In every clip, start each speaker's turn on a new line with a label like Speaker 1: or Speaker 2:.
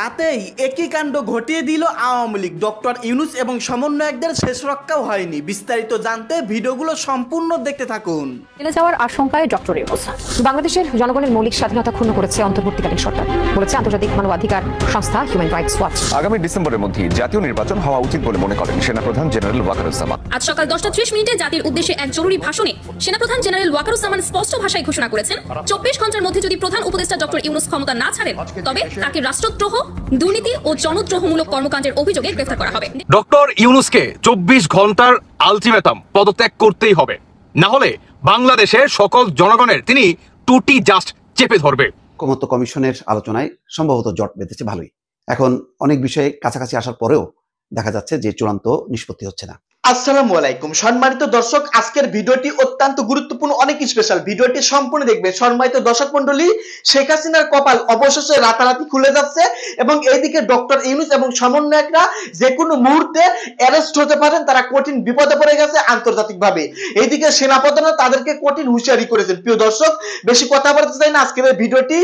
Speaker 1: রাতেই একই কাণ্ড ঘটিয়ে দিল আওয়ামী লীগ। ডক্টর ইউনূস এবং সমন্বয়কদের শেষ রক্ষাও হয়নি। বিস্তারিত জানতে ভিডিওগুলো সম্পূর্ণ দেখতে থাকুন।
Speaker 2: জেলে যাওয়ার আশঙ্কায় ডক্টর ইউনূস বাংলাদেশের জনগণের মৌলিক স্বাধীনতা ক্ষুণ্ণ করেছে অন্তর্বর্তীকালীন সরকার, বলেছে আন্তর্জাতিক মানবাধিকার সংস্থা হিউম্যান রাইটস ওয়াচ।
Speaker 3: আগামী ডিসেম্বরের মধ্যে জাতীয় নির্বাচন হওয়া উচিত বলে মনে করেন সেনাপ্রধান জেনারেল ওয়াকারুজ্জামান।
Speaker 4: আজ সকাল 10:30 জাতির উদ্দেশ্যে এক জরুরি ভাষণে সেনাপ্রধান জেনারেল ওয়াকারুজ্জামান স্পষ্ট ভাষায় ঘোষণা করেছেন, 24 ঘন্টার মধ্যে যদি প্রধান উপদেষ্টা ডক্টর ইউনূস ক্ষমতা না ছাড়েন তবে তাকে রাষ্ট্রদ্রোহ, দুর্নীতি ও জনদ্রোহমূলক কর্মকাণ্ডের অভিযোগে গ্রেফতার করা হবে।
Speaker 5: ডক্টর ইউনূসকে 24 ঘন্টার আলটিমেটাম পদত্যাগ করতেই হবে, না হলে বাংলাদেশের সকল জনগণের তিনি টুটি জাস্ট চেপে ধরবে।
Speaker 6: ঐকমত্য কমিশনের আলোচনায় সম্ভবত জট বেঁধেছে ভালোই। এখন অনেক বিষয়ে কাছাকাছি আসার পরেও দেখা যাচ্ছে যে চূড়ান্ত নিষ্পত্তি হচ্ছে না।
Speaker 1: আসসালামু আলাইকুম সম্মানিত দর্শক, আজকের ভিডিওটি অত্যন্ত গুরুত্বপূর্ণ, অনেক স্পেশাল। ভিডিওটি সম্পূর্ণ দেখবেন। সম্মানিত দর্শক মণ্ডলী, শেখ হাসিনার কপাল অবশেষে রাতারাতি খুলে যাচ্ছে এবং এইদিকে ডক্টর ইউনূস এবং সমন্বয়করা যে কোনো মুহূর্তে অ্যারেস্ট হতে পারেন। তারা কঠিন বিপদে পড়ে গেছে আন্তর্জাতিকভাবে। এইদিকে সেনাপ্রধানও তাদেরকে কঠিন হুঁশিয়ারি করেছেন। প্রিয় দর্শক, বেশি কথা বলতে চাই না, আজকের ভিডিওটি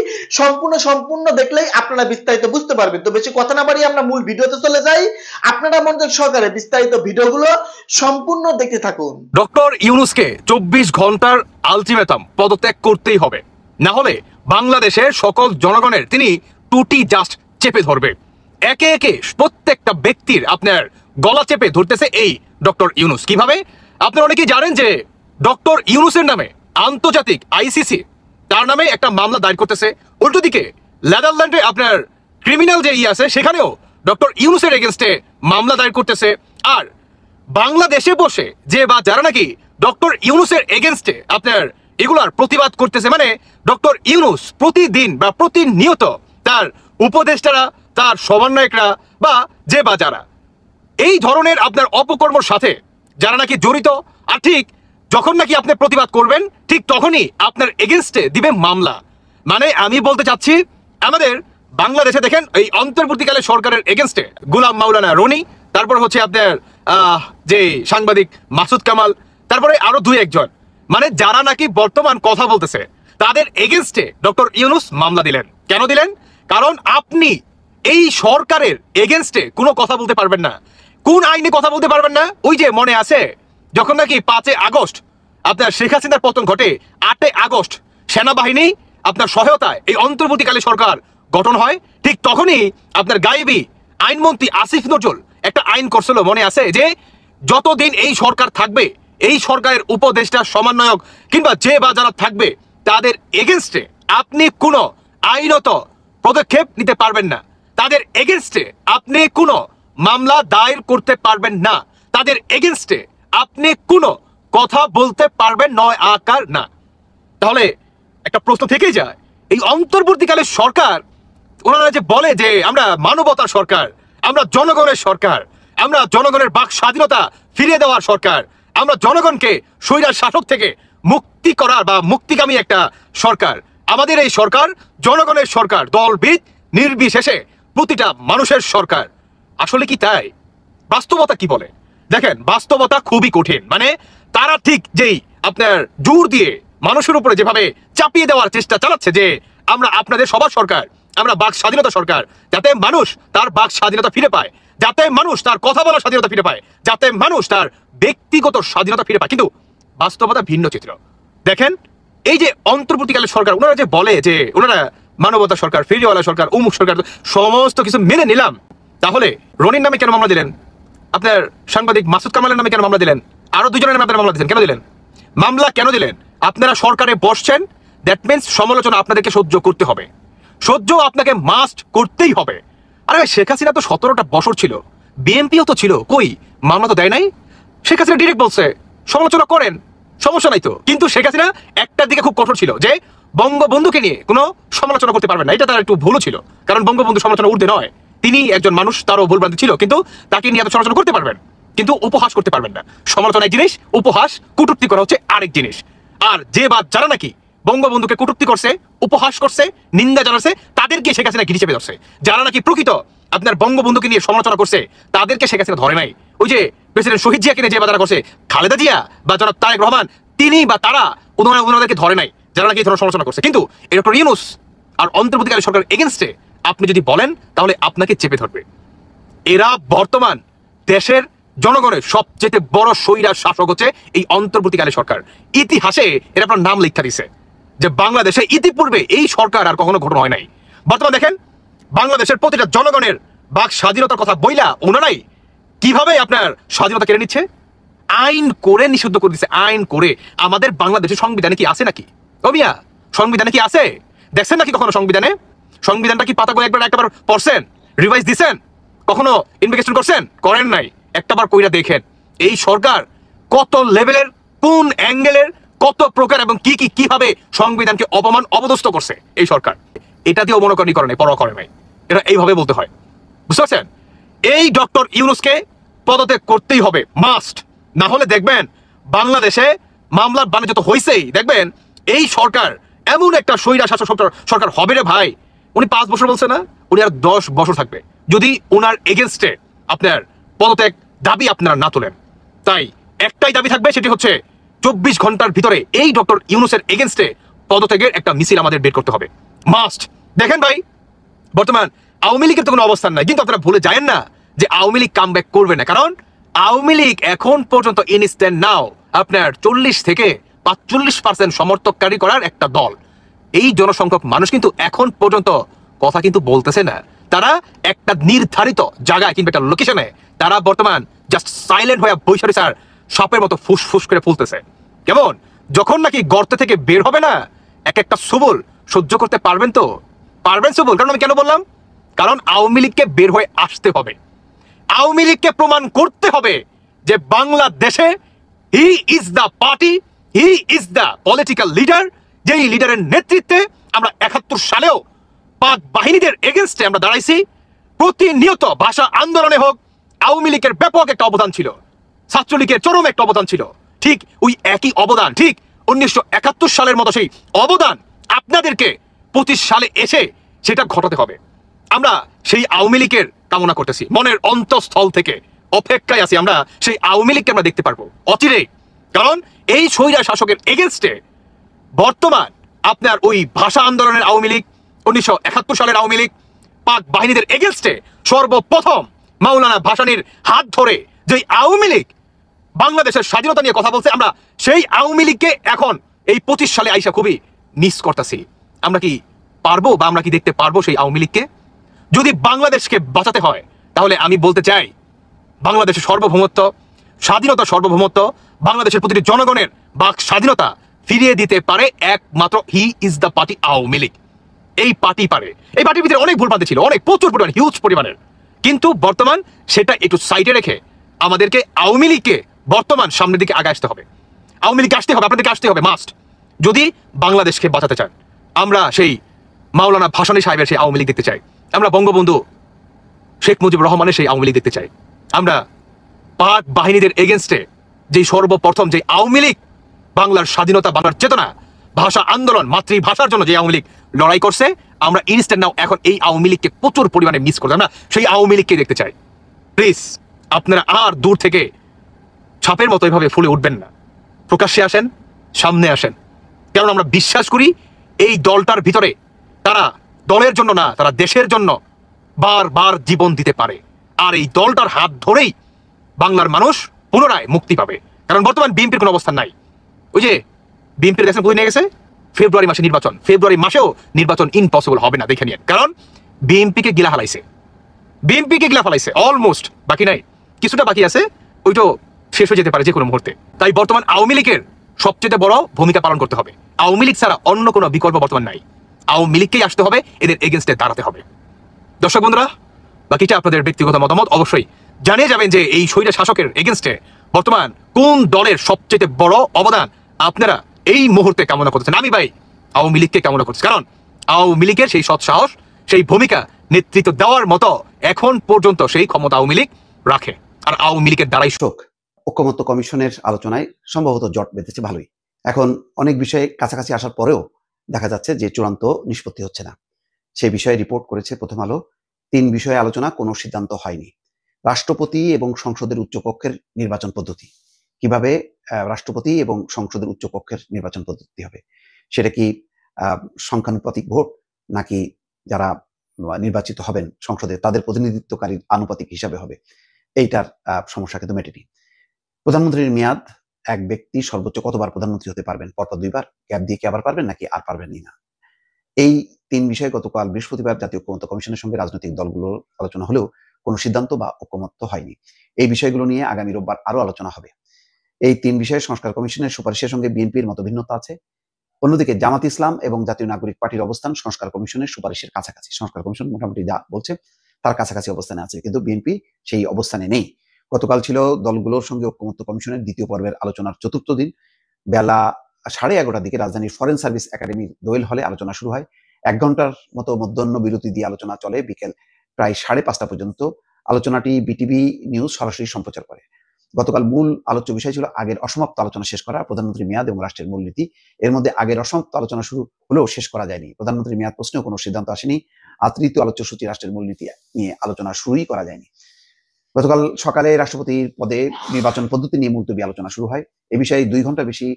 Speaker 1: সম্পূর্ণ দেখলেই আপনারা বিস্তারিত বুঝতে পারবেন। তো বেশি কথা না বাড়িয়ে আমরা মূল ভিডিওতে চলে যাই। আপনারা মনোযোগ সহকারে বিস্তারিত ভিডিওগুলো সম্পূর্ণ দেখতে থাকুন।
Speaker 5: ডক্টর ইউনূসকে 24 ঘন্টার আলটিমেটাম পদত্যাগ করতেই হবে, না হলে বাংলাদেশের সকল জনগণের তিনি টুটি জাস্ট চেপে ধরবে। একে একে প্রত্যেকটা ব্যক্তির আপনার গলা চেপে ধরতেছে এই ডক্টর ইউনূস। কিভাবে? আপনারা অনেকেই জানেন যে ডক্টর ইউনূসের নামে আন্তর্জাতিক আইসিসি তার নামে একটা মামলা দায়ের করতেছে। উল্টো দিকে নেদারল্যান্ডে আপনার ক্রিমিনাল যে আছে সেখানেও ডক্টর ইউনূসের এগেনস্টে মামলা দায়ের করতেছে। আর বাংলাদেশে বসে যে বা যারা নাকি ডক্টর ইউনূসের এগেনস্টে আপনার এগুলার প্রতিবাদ করতেছে, মানে ডক্টর ইউনূস প্রতিদিন বা প্রতিনিয়ত তার উপদেষ্টারা, তার সমন্বয়করা বা যে বা যারা এই ধরনের আপনার অপকর্মর সাথে যারা নাকি জড়িত, আর ঠিক যখন নাকি আপনি প্রতিবাদ করবেন ঠিক তখনই আপনার এগেনস্টে দিবে মামলা। মানে আমি বলতে চাচ্ছি, আমাদের বাংলাদেশে দেখেন এই অন্তর্বর্তীকালে সরকারের এগেনস্টে গোলাম মাওলানা রনি, তারপর হচ্ছে আপনার যে সাংবাদিক মাসুদ কামাল, তারপরে আরো দুই একজন, মানে যারা নাকি বর্তমান কথা বলতেছে তাদের এগেনস্টে ডক্টর ইউনূস মামলা দিলেন। কেন দিলেন? কারণ আপনি এই সরকারের এগেনস্টে কোনো কথা বলতে পারবেন না। কোন আইনে কথা বলতে পারবেন না? ওই যে মনে আছে যখন নাকি 5 আগস্ট আপনার শেখ হাসিনার পতন ঘটে, 8 আগস্ট সেনাবাহিনী আপনার সহায়তায় এই অন্তর্বর্তীকালে সরকার গঠন হয়, ঠিক তখনই আপনার গায়েবী আইনমন্ত্রী আসিফ নজরুল একটা আইন করছিল, মনে আছে, যে যতদিন এই সরকার থাকবে এই সরকারের উপদেষ্টা, সমন্বয়ক কিংবা যে বা যারা থাকবে তাদের এগেনস্টে আপনি কোনো আইনত পদক্ষেপ নিতে পারবেন না, তাদের এগেনস্টে আপনি কোনো মামলা দায়ের করতে পারবেন না, তাদের এগেনস্টে আপনি কোনো কথা বলতে পারবেন নয় আকার না। তাহলে একটা প্রশ্ন থেকেই যায়, এই অন্তর্বর্তীকালে সরকার ওনারা যে বলে যে আমরা মানবতার সরকার, আমরা জনগণের সরকার, আমরা জনগণের বাক স্বাধীনতা ফিরিয়ে দেওয়ার সরকার, আমরা জনগণকে স্বৈরার শাসক থেকে মুক্তি করার বা মুক্তিগামী একটা সরকার, আমাদের এই সরকার জনগণের সরকার, দলবিদ নির্বিশেষে প্রতিটা মানুষের সরকার। আসলে কি তাই? বাস্তবতা কি বলে? দেখেন, বাস্তবতা খুবই কঠিন। মানে তারা ঠিক যেই আপনার জোর দিয়ে মানুষের উপরে যেভাবে চাপিয়ে দেওয়ার চেষ্টা চালাচ্ছে যে আমরা আপনাদের সবার সরকার, আমরা বাক স্বাধীনতা সরকার, যাতে মানুষ তার বাক স্বাধীনতা ফিরে পায়, যাতে মানুষ তার কথা বলার স্বাধীনতা ফিরে পায়, যাতে মানুষ তার ব্যক্তিগত স্বাধীনতা ফিরে পায়। কিন্তু বাস্তবতা ভিন্ন চিত্র। দেখেন, এই যে অন্তর্বর্তীকালে সরকার ওনারা যে বলে যে ওনারা মানবতা সরকার, ফেরিওয়ালা সরকার, অমুক সরকার, সমস্ত কিছু মেনে নিলাম, তাহলে রনির নামে কেন মামলা দিলেন? আপনার সাংবাদিক মাসুদ কামালের নামে কেন মামলা দিলেন? আরো দুজনের নামে আপনারা মামলা দিলেন, কেন দিলেন? মামলা কেন দিলেন? আপনারা সরকারে বসছেন, দ্যাট মিনস সমালোচনা আপনাদেরকে সহ্য করতে হবে, সহ্য আপনাকে মাস্ট করতেই হবে। আরে শেখ হাসিনা তো 17টা বছর ছিল, বিএনপিও তো ছিল, কই মামলা তো দেয় নাই। শেখ হাসিনা ডিরেক্ট বলছে সমালোচনা করেন, সমস্যা নাই তো। কিন্তু শেখ হাসিনা একটার দিকে খুব কঠোর ছিল যে বঙ্গবন্ধুকে নিয়ে কোনো সমালোচনা করতে পারবেন না। এটা তার একটু ভুলও ছিল, কারণ বঙ্গবন্ধু সমালোচনা ঊর্ধ্বে নয়, তিনি একজন মানুষ, তারও ভুলভ্রান্তি ছিল, কিন্তু তাকে নিয়ে এত সমালোচনা করতে পারবেন, কিন্তু উপহাস করতে পারবেন না। সমালোচনা এক জিনিস, উপহাস কটূক্তি করা হচ্ছে আরেক জিনিস। আর যে বা যারা নাকি বঙ্গবন্ধুকে কটূক্তি করছে, উপহাস করছে, নিন্দা জানাচ্ছে, তাদেরকে শেখ হাসিনা গিরি চেপে ধরছে। যারা নাকি প্রকৃত আপনার বঙ্গবন্ধুকে নিয়ে সমালোচনা করছে তাদেরকে শেখ হাসিনা ধরে নাই। ওই যে প্রেসিডেন্ট শহীদ জিয়াকে নিয়ে যে বা যারা করছে, খালেদা জিয়া বা জনাব তারেক রহমান, তিনি বা তারা ওনাদেরকে ধরে নাই যারা নাকি এই ধরনের সমালোচনা করছে। কিন্তু ডক্টর ইউনূস আর অন্তর্বর্তীকালীন সরকারের এগেনস্টে আপনি যদি বলেন তাহলে আপনাকে চেপে ধরবে। এরা বর্তমান দেশের জনগণের সবচেয়ে বড় স্বৈরা শাসক হচ্ছে এই অন্তর্বর্তীকালীন সরকার। ইতিহাসে এরা আপনার নাম লিখা দিছে যে বাংলাদেশে ইতিপূর্বে এই সরকার আর কখনো গঠন হয় নাই। বর্তমান দেখেন বাংলাদেশের প্রতিটা জনগণের বাক স্বাধীনতার কথা বইলা ওনারাই কিভাবে আপনার স্বাধীনতা কেড়ে নিচ্ছে, আইন করে নিষিদ্ধ করে দিচ্ছে। আইন করে আমাদের বাংলাদেশের সংবিধানে কি আছে নাকি? অবিয়া সংবিধানে কি আছে? দেখছেন নাকি কখনো সংবিধানে? সংবিধানটা কি পাতাগুলো একবার পড়ছেন, রিভাইজ দিছেন, কখনো ইনভেস্টিগেশন করছেন? করেন নাই। একটাবার কইরা দেখেন এই সরকার কত লেভেলের, কোন অ্যাঙ্গেলের, কত প্রকার এবং কিভাবে সংবিধানকে অপমান অবদস্থ করছে এই সরকার। এটা দিয়েও মনে করেন করে নাই, পরোয়া করে নাই। এটা এইভাবে বলতে হয়, বুঝতে পারছেন? এই ডক্টর ইউনূসকে পদত্যাগ করতেই হবে, মাস্ট। না হলে দেখবেন বাংলাদেশে মামলার বাণিজ্য তো হয়েছেই, দেখবেন এই সরকার এমন একটা স্বৈরা শাসক সরকার হবে রে ভাই। উনি 5 বছর বলছে না, উনি আর 10 বছর থাকবে যদি ওনার এগেনস্টে আপনার পদত্যাগ দাবি আপনারা না তোলেন। তাই একটাই দাবি থাকবে, সেটি হচ্ছে 24 ঘন্টার ভিতরে এই ডক্টর ইউনূসের এগেনস্টে পদত্যাগের একটা মিছিল আমাদের বের করতে হবে, মাস্ট। দেখেন ভাই বর্তমান আওয়ামী লীগের তো কোনো অবস্থান নাই, কিন্তু আপনারা ভুলে যায়েন না যে আওয়ামী লীগ কাম ব্যাক করবে না। কারণ আওয়ামী লীগ এখন পর্যন্ত ইনস্ট্যান্ট নাও আপনার 40 থেকে 45% সমর্থককারী করার একটা দল। এই জনসংখ্যক মানুষ কিন্তু এখন পর্যন্ত কথা কিন্তু বলতেছে না। তারা একটা নির্ধারিত জায়গায় কিংবা একটা লোকেশনে তারা বর্তমান জাস্ট সাইলেন্ট হয়ে বৈশাখী স্যার সাপের মতো ফুসফুস করে ফুলতেছে। কেমন যখন নাকি গর্ত থেকে বের হবে না, এক একটা সুবল সহ্য করতে পারবেন তো? পারবেন সুবল? কারণ আমি কেন বললাম, কারণ আওয়ামী লীগকে বের হয়ে আসতে হবে। আওয়ামী লীগকে প্রমাণ করতে হবে যে বাংলাদেশে he is the party, he is the political leader, যেই লিডারের নেতৃত্বে আমরা 71 সালেও পাক বাহিনীদের এগেনস্টে আমরা দাঁড়াইছি। প্রতিনিয়ত ভাষা আন্দোলনে হোক, আওয়ামী লীগের ব্যাপক একটা অবদান ছিল, ছাত্রলীগের চরম একটা অবদান ছিল। ঠিক ওই একই অবদান, ঠিক 1971 সালের মতো সেই অবদান আপনাদেরকে 25 সালে এসে সেটা ঘটাতে হবে। আমরা সেই আওয়ামী লীগের কামনা করতেছি, মনের অন্তঃস্থল থেকে অপেক্ষায় আছি আমরা সেই আওয়ামী লীগকে আমরা দেখতে পারবো অচিরেই। কারণ এই স্বৈরা শাসকের এগেনস্টে বর্তমান আপনার ওই ভাষা আন্দোলনের আওয়ামী লীগ, 1971 সালের আওয়ামী লীগ, পাক বাহিনীদের এগেনস্টে সর্বপ্রথম মাওলানা ভাসানীর হাত ধরে যে আওয়ামী লীগ বাংলাদেশের স্বাধীনতা নিয়ে কথা বলছে, আমরা সেই আওয়ামী লীগকে এখন এই 25 সালে আইসা খুবই মিস করতেছি। আমরা কি পারবো বা আমরা কি দেখতে পারবো সেই আওয়ামী লীগকে? যদি বাংলাদেশকে বাঁচাতে হয় তাহলে আমি বলতে চাই বাংলাদেশের সার্বভৌমত্ব, স্বাধীনতা, সার্বভৌমত্ব, বাংলাদেশের প্রতিটি জনগণের বাক স্বাধীনতা ফিরিয়ে দিতে পারে একমাত্র he is the party, Awami League. এই পার্টি পারে। এই পার্টির ভিতরে অনেক ভুলভ্রান্তি ছিল, অনেক প্রচুর পরিমাণ, হিউজ পরিমাণের, কিন্তু বর্তমান সেটা একটু সাইডে রেখে আমাদেরকে আওয়ামী লীগকে বর্তমান সামনের দিকে আগে আসতে হবে। আওয়ামী লীগকে আসতে হবে, আপনাদেরকে আসতে হবে, মাস্ট। যদি বাংলাদেশকে বাঁচাতে চান, আমরা সেই মাওলানা ভাসানী সাহেবের সেই আওয়ামী লীগ দেখতে চাই, আমরা বঙ্গবন্ধু শেখ মুজিবুর রহমানের সেই আওয়ামী লীগ দেখতে চাই, আমরা পাক বাহিনীদের এগেনস্টে যে সর্বপ্রথম যে আওয়ামী লীগ বাংলার স্বাধীনতা, বাংলার চেতনা, ভাষা আন্দোলন, মাতৃভাষার জন্য যে আওয়ামী লীগ লড়াই করছে, আমরা ইনস্ট্যান্ট নাও এখন এই আওয়ামী লীগকে প্রচুর পরিমাণে মিস করছি। আমরা সেই আওয়ামী লীগকে দেখতে চাই। প্লিজ আপনারা আর দূর থেকে ছাপের মতো এভাবে ফুলে উঠবেন না, প্রকাশ্যে আসেন, সামনে আসেন। কারণ আমরা বিশ্বাস করি এই দলটার ভিতরে তারা দলের জন্য না, তারা দেশের জন্য বারবার জীবন দিতে পারে। আর এই দলটার হাত ধরেই বাংলার মানুষ পুনরায় মুক্তি পাবে। কারণ বর্তমান বিএনপির কোনো অবস্থান নাই। ওই যে বিএনপির ইলেকশন কোথায় নিয়ে গেছে, ফেব্রুয়ারি মাসে নির্বাচন, ফেব্রুয়ারি মাসেও নির্বাচন ইম্পসিবল হবে না, দেখে নিন। কারণ বিএনপিকে গিলা হালাইছে, বিএনপিকে গিলা ফেলাইছে, অলমোস্ট বাকি নাই, কিছুটা বাকি আছে, ওইটাও শেষ হয়ে যেতে পারে যে কোনো মুহূর্তে। তাই বর্তমান আওয়ামী লীগের সবচেয়ে বড় ভূমিকা পালন করতে হবে। আওয়ামী লীগ ছাড়া অন্য কোনো বিকল্প বর্তমান নাই। আওয়ামী লীগকেই আসতে হবে, এদের এগেনস্টে দাঁড়াতে হবে। দর্শক বন্ধুরা, বাকিটা আপনাদের ব্যক্তিগত মতামত, অবশ্যই জানিয়ে যাবেন যে এই স্বৈরা শাসকের এগেনস্টে বর্তমান কোন দলের সবচেয়ে বড় অবদান আপনারা এই মুহূর্তে কামনা করতেছেন। আমি ভাই আওয়ামী লীগকে কামনা করছি, কারণ আওয়ামী লীগের সেই সৎ সাহস, সেই ভূমিকা নেতৃত্ব দেওয়ার মতো এখন পর্যন্ত সেই ক্ষমতা আওয়ামী লীগ রাখে। আর আওয়ামী লীগের দ্বারাই
Speaker 6: ঐকমত্য কমিশনের আলোচনায় সম্ভবত জট বেঁধেছে ভালোই। এখন অনেক বিষয়ে কাছাকাছি আসার পরেও দেখা যাচ্ছে যে চূড়ান্ত নিষ্পত্তি হচ্ছে না। সেই বিষয়ে রিপোর্ট করেছে প্রথম আলো। 3 বিষয়ে আলোচনা, কোনো সিদ্ধান্ত হয়নি। রাষ্ট্রপতি এবং সংসদের উচ্চকক্ষের নির্বাচন পদ্ধতি, কিভাবে রাষ্ট্রপতি এবং সংসদের উচ্চকক্ষের নির্বাচন পদ্ধতি হবে, সেটা কি সংখ্যানুপাতিক ভোট, নাকি যারা নির্বাচিত হবেন সংসদে তাদের প্রতিনিধিত্বকারীর আনুপাতিক হিসাবে হবে, এইটার সমস্যা কিন্তু মেটেনি। প্রধানমন্ত্রীর মেয়াদ, এক ব্যক্তি সর্বোচ্চ কতবার প্রধানমন্ত্রী হতে পারবেন, পরপর 2 বার, গ্যাপ দিয়ে কি আবার পারবেন নাকি আর পারবেনই না, এই 3 বিষয়ে গতকাল বৃহস্পতিবার জাতীয় ঐক্যমত্য কমিশনের সঙ্গে রাজনৈতিক দলগুলোর আলোচনা হলেও কোনো সিদ্ধান্ত বা ঐক্যমত্য হয়নি। এই বিষয়গুলো নিয়ে আগামী রোববার আরো আলোচনা হবে। এই 3 বিষয়ে সংস্কার কমিশনের সুপারিশের সঙ্গে বিএনপির মতভিন্নতা আছে। অন্যদিকে জামাত ইসলাম এবং জাতীয় নাগরিক পার্টির অবস্থান সংস্কার কমিশনের সুপারিশের কাছাকাছি। সংস্কার কমিশন মোটামুটি যা বলছে তার কাছাকাছি অবস্থানে আছে, কিন্তু বিএনপি সেই অবস্থানে নেই। গতকাল ছিল দলগুলোর সঙ্গে ঐক্যমত্য কমিশনের দ্বিতীয় পর্বের আলোচনার 4র্থ দিন। বেলা 11:30টার দিকে রাজধানীর ফরেন সার্ভিস একাডেমির দোয়েল হলে আলোচনা শুরু হয়। 1 ঘন্টার মতো মধ্যাহ্ন বিরতি দিয়ে আলোচনা চলে বিকেল প্রায় 5:30 পর্যন্ত। আলোচনাটি বিটিভি নিউজ সরাসরি সম্প্রচার করে। গতকাল মূল আলোচ্য বিষয় ছিল আগের অসমাপ্ত আলোচনা শেষ করা, প্রধানমন্ত্রীর মেয়াদ এবং রাষ্ট্রের মূলনীতি। এর মধ্যে আগের অসমাপ্ত আলোচনা শুরু হলেও শেষ করা যায়নি। প্রধানমন্ত্রীর মেয়াদ প্রশ্নেও কোনো সিদ্ধান্ত আসেনি। আর তৃতীয় আলোচ্য সূচি রাষ্ট্রের মূলনীতি নিয়ে আলোচনা শুরুই করা যায়নি। গতকাল সকালে রাষ্ট্রপতির পদে নির্বাচন পদ্ধতি নিয়ে মুলতবি আলোচনা শুরু হয়। এ বিষয়ে 2 ঘন্টা বেশি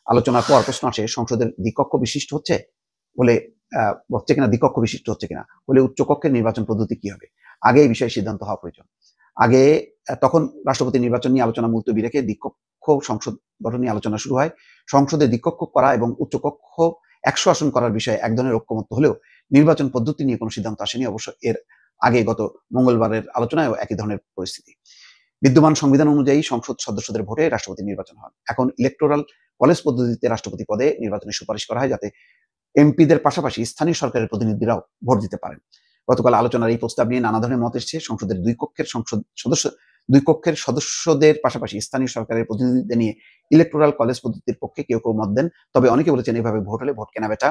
Speaker 6: আলোচনার পর প্রশ্ন আসে, সংসদের দ্বিকক্ষ বিশিষ্ট হচ্ছে কিনা, দ্বিকক্ষ বিশিষ্ট হচ্ছে কিনা, বলে উচ্চকক্ষের নির্বাচন পদ্ধতি কি হবে, আগে এই বিষয়ে সিদ্ধান্ত হওয়া প্রয়োজন। তখন রাষ্ট্রপতি নির্বাচন নিয়ে আলোচনা মুলতবি রেখে দ্বিকক্ষ সংসদ গঠন নিয়ে আলোচনা শুরু হয়। সংসদে দ্বিকক্ষ করা এবং উচ্চকক্ষ 100 আসন করার বিষয়ে এক ধরনের ঐক্যমত্য হলেও নির্বাচন পদ্ধতি নিয়ে কোনো সিদ্ধান্ত আসেনি। অবশ্য এর আগে গত মঙ্গলবারের আলোচনায়ও একই ধরনের পরিস্থিতি। বিদ্যমান সংবিধান অনুযায়ী সংসদ সদস্যদের ভোটে রাষ্ট্রপতি নির্বাচন হন। এখন ইলেকটোরাল কলেজ পদ্ধতিতে রাষ্ট্রপতি পদে নির্বাচনের সুপারিশ করা হয়, যাতে এমপিদের পাশাপাশি স্থানীয় সরকারের প্রতিনিধিরাও ভোট দিতে পারেন। গতকাল আলোচনার এই প্রস্তাব নিয়ে নানা ধরনের মত এসেছে। সংসদের দুই কক্ষের সদস্যদের পাশাপাশি স্থানীয় সরকারের প্রতিনিধিদের নিয়ে ইলেকটোরাল কলেজ পদ্ধতির পক্ষে কেউ কেউ মত দেন। তবে অনেকে বলেছেন এভাবে ভোট হলে ভোট কেনাবেচা,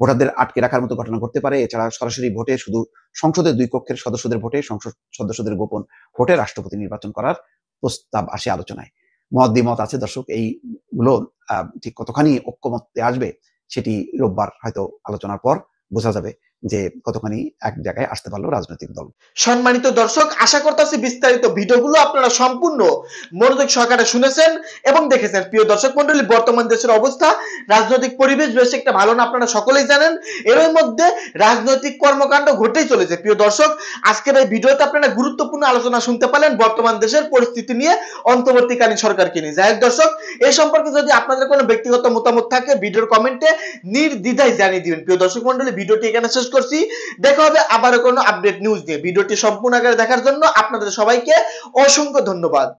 Speaker 6: ভোটারদের আটকে রাখার মতো ঘটনা ঘটতে পারে। এছাড়া সরাসরি ভোটে শুধু সংসদের 2 কক্ষের সদস্যদের ভোটে, সংসদ সদস্যদের গোপন ভোটে রাষ্ট্রপতি নির্বাচন করার প্রস্তাব আসে আলোচনায়। মত দ্বিমত আছে দর্শক, এইগুলো ঠিক কতখানি ঐক্যমত্যে আসবে সেটি রোববার হয়তো আলোচনার পর বোঝা যাবে যে কতখানি এক জায়গায় আসতে পারলো রাজনৈতিক দল।
Speaker 1: সম্মানিত দর্শক, আশা করতেছি বিস্তারিত ভিডিওগুলো আপনারা সম্পূর্ণ মনোযোগ সহকারে শুনেছেন এবং দেখেছেন। প্রিয় দর্শক মন্ডলী, বর্তমান দেশের অবস্থা, রাজনৈতিক পরিবেশ বেশ একটা ভালো না, আপনারা সকলেই জানেন। এর মধ্যে রাজনৈতিক কর্মকাণ্ড ঘটেই চলেছে। প্রিয় দর্শক, আজকের এই ভিডিওতে আপনারা গুরুত্বপূর্ণ আলোচনা শুনতে পারলেন বর্তমান দেশের পরিস্থিতি নিয়ে, অন্তর্বর্তীকালীন সরকারকে নিয়ে। যাই হোক দর্শক, এই সম্পর্কে যদি আপনাদের কোনো ব্যক্তিগত মতামত থাকে ভিডিওর কমেন্টে নির্দ্বিধায় জানিয়ে দিবেন। প্রিয় দর্শক মন্ডলী, ভিডিওটি এখানে শেষ করছি। দেখা হবে আবারও কোনো আপডেট নিউজ নিয়ে। ভিডিওটি সম্পূর্ণ আকারে দেখার জন্য আপনাদের সবাইকে অসংখ্য ধন্যবাদ।